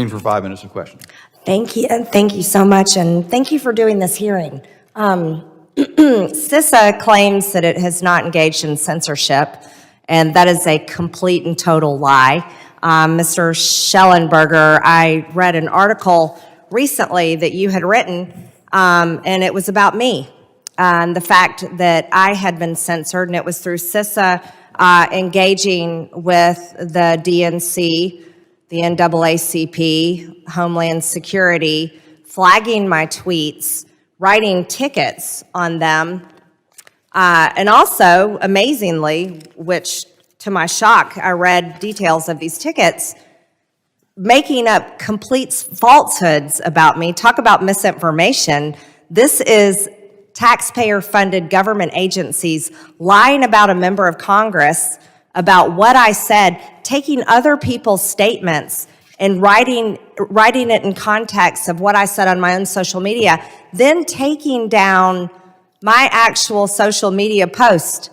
For 5 minutes of questioning. Thank you, and thank you so much, and thank you for doing this hearing. CISA claims that it has not engaged in censorship, and that is a complete and total lie. Mr. Schellenberger, I read an article recently that you had written, and it was about me, and the fact that I had been censored, and it was through CISA engaging with the DNC, the NAACP, Homeland Security, flagging my tweets, writing tickets on them, and also, amazingly, which to my shock, I read details of these tickets, making up complete falsehoods about me. Talk about misinformation. This is taxpayer-funded government agencies lying about a member of Congress, about what I said, taking other people's statements and writing it in context of what I said on my own social media, then taking down my actual social media post,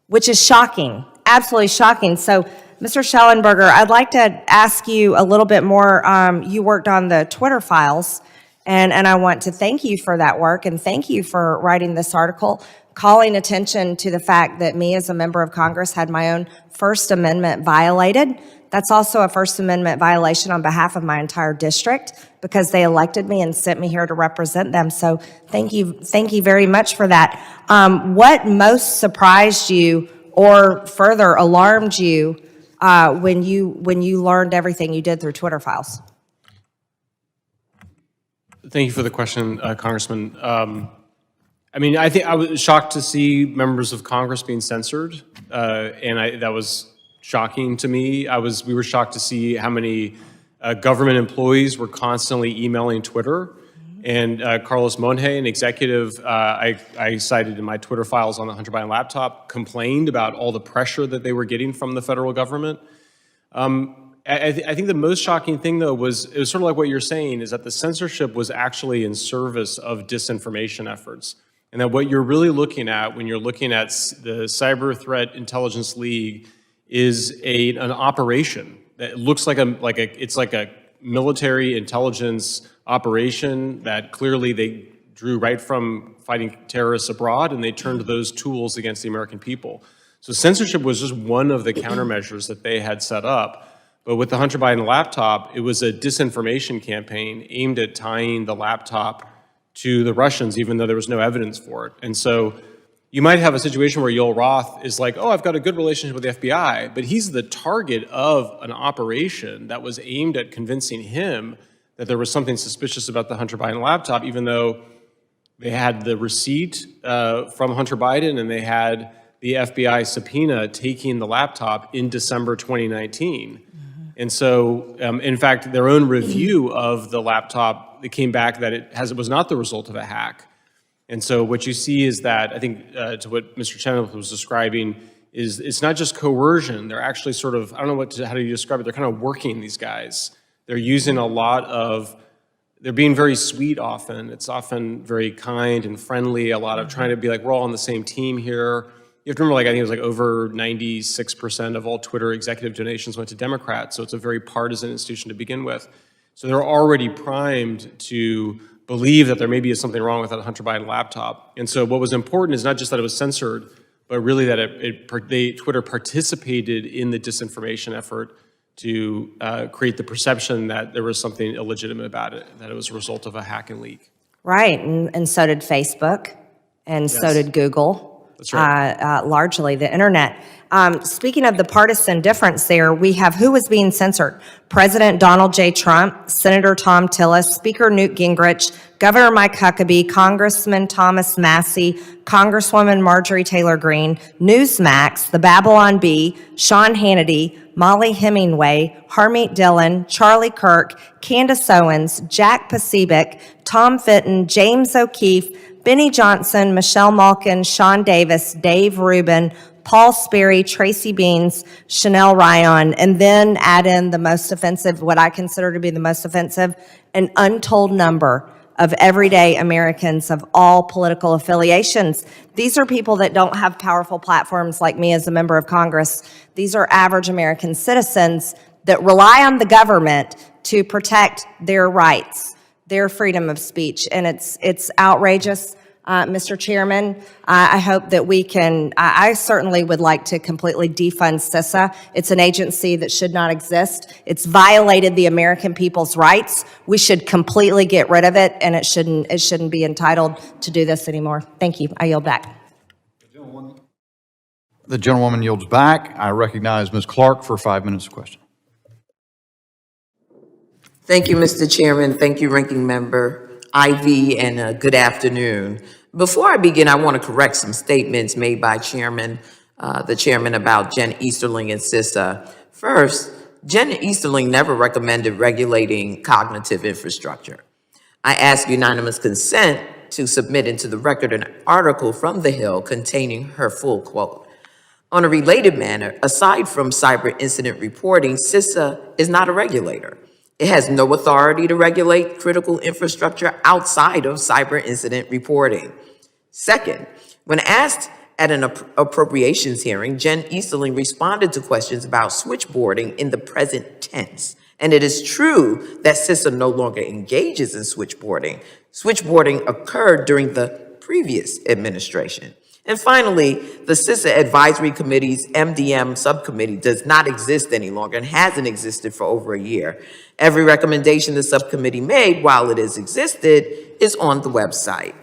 which is shocking, absolutely shocking. So, Mr. Schellenberger, I'd like to ask you a little bit more. You worked on the Twitter files, and I want to thank you for that work, and thank you for writing this article, calling attention to the fact that me as a member of Congress had my own First Amendment violated. That's also a First Amendment violation on behalf of my entire district, because they elected me and sent me here to represent them. So thank you very much for that. What most surprised you or further alarmed you when you learned everything you did through Twitter files? Thank you for the question, Congressman. I mean, I think I was shocked to see members of Congress being censored, and that was shocking to me. We were shocked to see how many government employees were constantly emailing Twitter. And Carlos Monje, an executive I cited in my Twitter files on the Hunter Biden laptop, complained about all the pressure that they were getting from the federal government. I think the most shocking thing, though, was it was sort of like what you're saying, is that the censorship was actually in service of disinformation efforts. And that what you're really looking at when you're looking at the Cyber Threat Intelligence League is an operation that looks like it's like a military intelligence operation that clearly they drew right from fighting terrorists abroad, and they turned those tools against the American people. So censorship was just one of the countermeasures that they had set up. But with the Hunter Biden laptop, it was a disinformation campaign aimed at tying the laptop to the Russians, even though there was no evidence for it. And so you might have a situation where Yoel Roth is like, oh, I've got a good relationship with the FBI, but he's the target of an operation that was aimed at convincing him that there was something suspicious about the Hunter Biden laptop, even though they had the receipt from Hunter Biden and they had the FBI subpoena taking the laptop in December 2019. And so, in fact, their own review of the laptop, it came back that it was not the result of a hack. And so what you see is that, I think, to what Mr. Chenoweth was describing, is it's not just coercion. They're actually sort of, I don't know how do you describe it, they're kind of working these guys. They're using they're being very sweet often. It's often very kind and friendly, a lot of trying to be like, we're all on the same team here. You have to remember, I think it was over 96% of all Twitter executive donations went to Democrats, so it's a very partisan institution to begin with. So they're already primed to believe that there maybe is something wrong with that Hunter Biden laptop. And so what was important is not just that it was censored, but really that Twitter participated in the disinformation effort to create the perception that there was something illegitimate about it, that it was a result of a hack and leak. Right, and so did Facebook, and so did Google. That's right. Largely the internet. Speaking of the partisan difference there, we have who was being censored. President Donald J. Trump, Senator Tom Tillis, Speaker Newt Gingrich, Governor Mike Huckabee, Congressman Thomas Massey, Congresswoman Marjorie Taylor Greene, Newsmax, the Babylon Bee, Sean Hannity, Molly Hemingway, Harmeet Dillon, Charlie Kirk, Candace Owens, Jack Pacific, Tom Fitton, James O'Keefe, Benny Johnson, Michelle Malkin, Sean Davis, Dave Rubin, Paul Sperry, Tracy Beans, Chanel Ryan, and then add in the most offensive, what I consider to be the most offensive, an untold number of everyday Americans of all political affiliations. These are people that don't have powerful platforms like me as a member of Congress. These are average American citizens that rely on the government to protect their rights, their freedom of speech. And it's outrageous, Mr. Chairman. I hope that we can, I certainly would like to completely defund CISA. It's an agency that should not exist. It's violated the American people's rights. We should completely get rid of it, and it shouldn't be entitled to do this anymore. Thank you. I yield back. The gentlewoman yields back. I recognize Ms. Clark for 5 minutes of question. Thank you, Mr. Chairman. Thank you, Ranking Member Ivy, and good afternoon. Before I begin, I want to correct some statements made by the chairman about Jen Easterling and CISA. First, Jen Easterling never recommended regulating cognitive infrastructure. I ask unanimous consent to submit into the record an article from The Hill containing her full quote. On a related manner, aside from cyber incident reporting, CISA is not a regulator. It has no authority to regulate critical infrastructure outside of cyber incident reporting. Second, when asked at an appropriations hearing, Jen Easterling responded to questions about switchboarding in the present tense. And it is true that CISA no longer engages in switchboarding. Switchboarding occurred during the previous administration. And finally, the CISA Advisory Committee's MDM subcommittee does not exist any longer and hasn't existed for over a year. Every recommendation the subcommittee made while it has existed is on the website.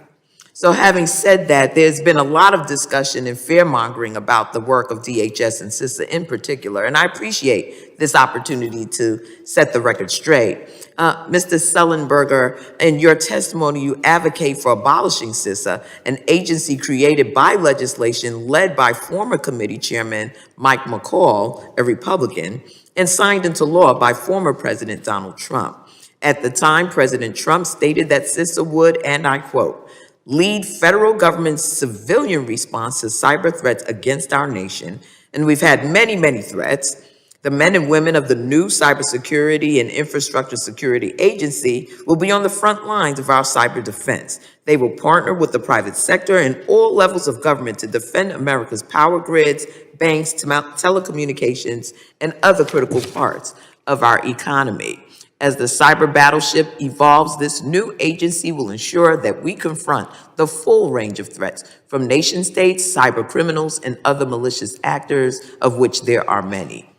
So having said that, there's been a lot of discussion and fear-mongering about the work of DHS and CISA in particular, and I appreciate this opportunity to set the record straight. Mr. Sullenberger, in your testimony, you advocate for abolishing CISA, an agency created by legislation led by former committee chairman Mike McCall, a Republican, and signed into law by former President Donald Trump. At the time, President Trump stated that CISA would, and I quote, lead federal government's civilian response to cyber threats against our nation. And we've had many, many threats. The men and women of the new Cybersecurity and Infrastructure Security Agency will be on the front lines of our cyber defense. They will partner with the private sector and all levels of government to defend America's power grids, banks, telecommunications, and other critical parts of our economy. As the cyber battleship evolves, this new agency will ensure that we confront the full range of threats from nation states, cyber criminals, and other malicious actors, of which there are many.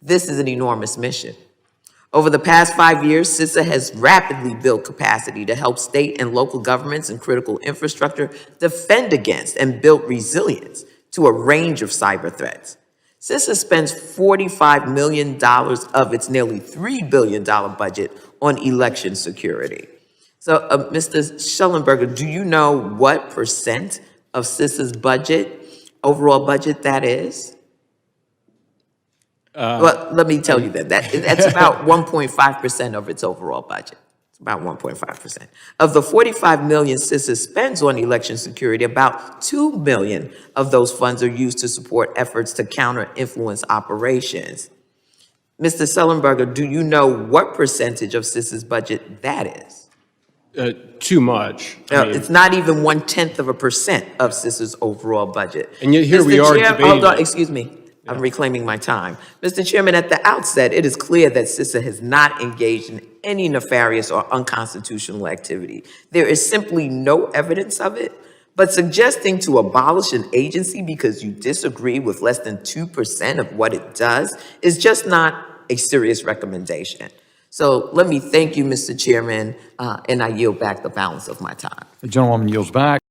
This is an enormous mission. Over the past 5 years, CISA has rapidly built capacity to help state and local governments and critical infrastructure defend against and build resilience to a range of cyber threats. CISA spends $45 million of its nearly $3 billion budget on election security. So, Mr. Schellenberger, do you know what percent of CISA's budget, overall budget, that is? Well, let me tell you that's about 1.5% of its overall budget. It's about 1.5%. Of the $45 million CISA spends on election security, about $2 million of those funds are used to support efforts to counter influence operations. Mr. Schellenberger, do you know what percentage of CISA's budget that is? Too much. It's not even 1/10% of CISA's overall budget. And yet here we are debating. Hold on, excuse me. I'm reclaiming my time. Mr. Chairman, at the outset, it is clear that CISA has not engaged in any nefarious or unconstitutional activity. There is simply no evidence of it, but suggesting to abolish an agency because you disagree with less than 2% of what it does is just not a serious recommendation. So let me thank you, Mr. Chairman, and I yield back the balance of my time. The gentlewoman yields back.